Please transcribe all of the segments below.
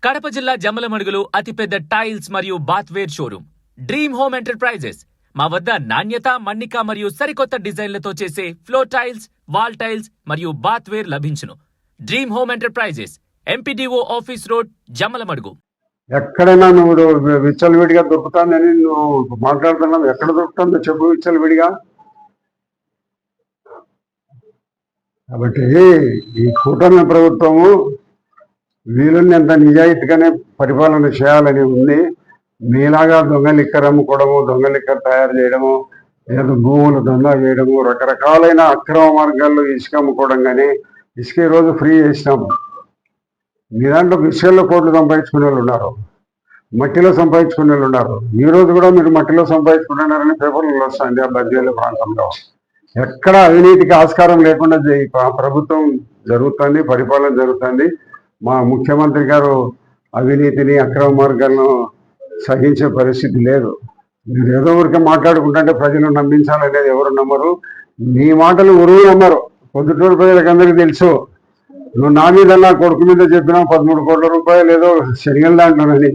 కడప జిల్లా జమ్మలమడుగులో అతిపెద్ద టైల్స్ మరియు బాత్వేర్ షోరూమ్ డ్రీమ్ హోమ్ ఎంటర్ప్రైజెస్. మా వద్ద నాణ్యత, మన్నిక మరియు సరికొత్త డిజైన్లతో చేసే ఫ్లోర్ టైల్స్, వాల్ టైల్స్ మరియు బాత్వేర్ లభించును. Dream home enterprises, MPDO office road, Jammalamadugu. ఎక్కడైనా నువ్వు విచ్చలవిడిగా దొరుకుతానని నువ్వు మాట్లాడుతున్నావు. ఎక్కడ దొరుకుతుందో చెప్పు విచ్చలవిడిగా. కాబట్టి ఈ కూటమి ప్రభుత్వము వీలున్నంత నిజాయితీగానే పరిపాలన చేయాలని ఉంది. మీలాగా దొంగ లిక్కర్ అమ్ముకోవడము, దొంగ లిక్కర్ తయారు చేయడము, లేదా భూములు దందా చేయడము, రకరకాలైన అక్రమ మార్గాల్లో ఇసుక అమ్ముకోవడం. కానీ ఇసుక ఈరోజు ఫ్రీ చేసినాము. మీ దాంట్లో విషయాల్లో కోట్లు సంపాదించుకునే వాళ్ళు ఉన్నారు, మట్టిలో సంపాదించుకునే వాళ్ళు ఉన్నారు. ఈ రోజు కూడా మీరు మట్టిలో సంపాదించుకుంటున్నారని పేపర్లు వస్తుంది. ఆ బద్వేలు ప్రాంతంలో ఎక్కడ అవినీతికి ఆస్కారం లేకుండా ప్రభుత్వం జరుగుతుంది, పరిపాలన జరుగుతుంది. మా ముఖ్యమంత్రి గారు అవినీతిని, అక్రమ మార్గాలను సహించే పరిస్థితి లేదు. మీరు ఏదో ఊరికే మాట్లాడుకుంటుంటే ప్రజలు నమ్మించాలనేది ఎవరు నమ్మరు. మీ మాటలు ఉరువు నమ్మరు. పొద్దుటూరు ప్రజలకు అందరికీ తెలుసు. నువ్వు నా మీద, నా కొడుకు మీద చెప్పినా 13 కోట్ల రూపాయలు ఏదో శనిగల దాంట్లోనని.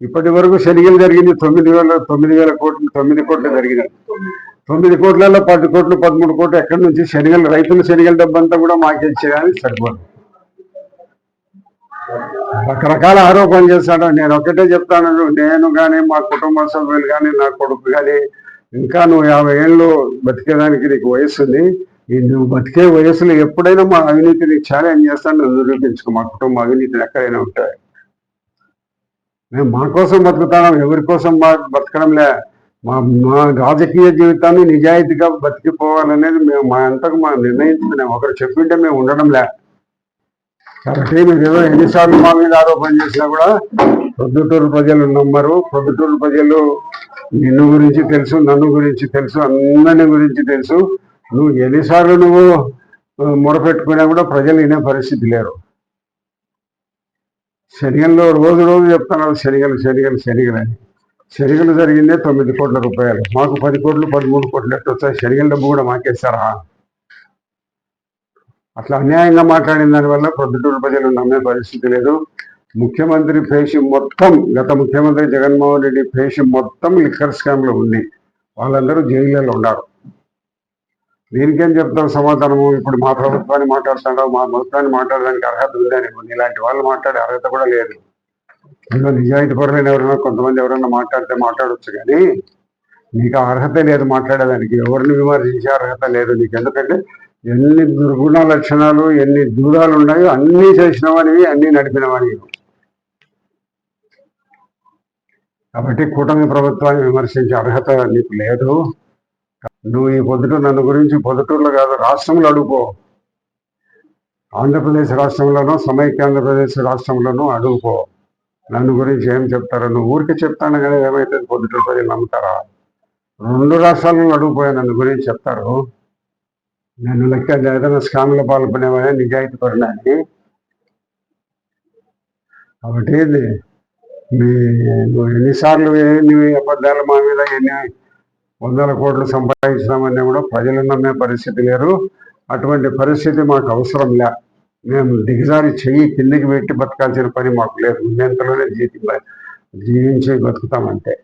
ఇప్పటి వరకు శనిగలు జరిగింది 9,000 కోట్లు, 9 కోట్లు జరిగినాయి. 9 కోట్లలో 10 కోట్లు, 13 కోట్లు ఎక్కడి నుంచి శనిగలు, రైతుల శనిగల డబ్బంతా కూడా మాకే ఇచ్చేయాలని సరిపోదు. రకరకాల ఆరోపణలు చేస్తాడు. నేను ఒకటే చెప్తాను, నేను కానీ, మా కుటుంబ సభ్యులు కానీ, నా కొడుకు కానీ, ఇంకా నువ్వు 50 ఏళ్ళు బతికేదానికి నీకు వయసు ఉంది. ఈ నువ్వు బతికే వయసులో ఎప్పుడైనా మా అవినీతిని ఛాలెంజ్ చేస్తాను, నువ్వు నిరూపించుకో. మా కుటుంబ అవినీతిని ఎక్కడైనా ఉంటాయి. మేము మా కోసం బతుకుతాం, ఎవరి కోసం బతకడంలే. మా రాజకీయ జీవితాన్ని నిజాయితీగా బతికిపోవాలనేది మేము మా అంతకు నిర్ణయించుకున్నాం. ఒకరు చెప్పింటే మేము ఉండడంలే. కాబట్టి మీరు ఏదో ఎన్నిసార్లు మా మీద ఆరోపణ చేసినా కూడా ప్రొద్దుటూరు ప్రజలు నమ్మరు. ప్రొద్దుటూరు ప్రజలు నిన్ను గురించి తెలుసు, నన్ను గురించి తెలుసు, అందరిని గురించి తెలుసు. నువ్వు ఎన్నిసార్లు నువ్వు మొరపెట్టుకున్నా కూడా ప్రజలు వినే పరిస్థితి లేరు. శనిగల్లో రోజు చెప్తున్నారు శనిగలు శనిగలు శనిగలు అని. శనిగలు జరిగిందే 9 కోట్ల రూపాయలు. మాకు 10 కోట్లు, 13 కోట్లు ఎట్టు వచ్చాయి? శనిగల డబ్బు కూడా మాకేస్తారా? అట్లా అన్యాయంగా మాట్లాడిన దానివల్ల ప్రొద్దుటూరు ప్రజలు నమ్మే పరిస్థితి లేదు. ముఖ్యమంత్రి పేషి మొత్తం, గత ముఖ్యమంత్రి జగన్మోహన్ రెడ్డి పేషి మొత్తం లిక్కర్ స్కామ్లో ఉంది. వాళ్ళందరూ జైళ్ళలో ఉన్నారు. దీనికేం చెప్తాం సమాధానము? ఇప్పుడు మా ప్రభుత్వాన్ని మాట్లాడుతున్నావు, మా ప్రభుత్వాన్ని మాట్లాడడానికి అర్హత ఉందని. ఇలాంటి వాళ్ళు మాట్లాడే అర్హత కూడా లేదు. ఇందులో నిజాయితీ పరులైన ఎవరైనా కొంతమంది ఎవరైనా మాట్లాడితే మాట్లాడవచ్చు, కానీ నీకు అర్హత లేదు మాట్లాడేదానికి. ఎవరిని విమర్శించే అర్హత లేదు నీకు. ఎందుకంటే ఎన్ని దుర్గుణ లక్షణాలు, ఎన్ని దూరాలు ఉన్నాయో అన్నీ చేసినవనివి, అన్నీ నడిపినవనివి. కాబట్టి కూటమి ప్రభుత్వాన్ని విమర్శించే అర్హత నీకు లేదు. నువ్వు ఈ పొద్దుటూరు, నన్ను గురించి పొద్దుటూరులో కాదు రాష్ట్రంలో అడుగుపో. ఆంధ్రప్రదేశ్ రాష్ట్రంలోనూ, సమైక్య ఆంధ్రప్రదేశ్ రాష్ట్రంలోనూ అడుగుపో. నన్ను గురించి ఏం చెప్తారో? నువ్వు ఊరికి చెప్తాను కానీ ఏమైతే పొద్దుటూరు ప్రజలు నమ్ముతారా? 2 రాష్ట్రాలను అడుగుపోయా, నన్ను గురించి చెప్తారు. నేను లెక్క ఏదైనా స్కామ్లో పాల్పడేవా, నిజాయితీ పడినాన్ని. కాబట్టి నువ్వు ఎన్నిసార్లు ఎన్ని అబద్ధాలు మా మీద, ఎన్ని 100 కోట్లు సంపాదించినామని కూడా ప్రజలు నమ్మే పరిస్థితి లేరు. అటువంటి పరిస్థితి మాకు అవసరం లే. మేము దిగజారి చెయ్యి కిందికి పెట్టి బతకాల్సిన పని మాకు లేదు. ఇంతలోనే జీవించి బతుకుతామంటే.